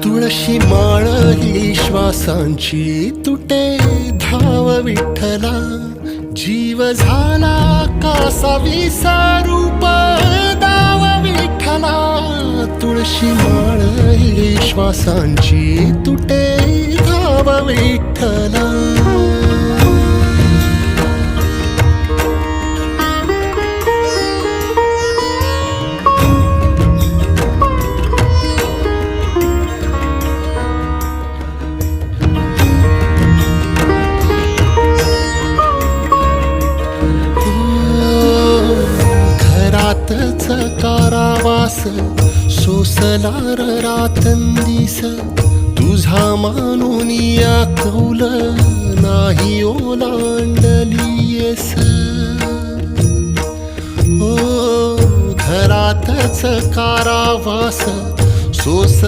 तुळशी माळ ही श्वासांची तुटे धाव विठ्ठला, जीव झाला कासा विसारूप दाव विठ्ठला. तुळशी माळ ही श्वासांची तुटे धाव विठ्ठला. घरातच कारावास सोसला रातंदिस, तुझा मानून या कौल नाही ओलांडलीयस. हो घरातच कारावास सोस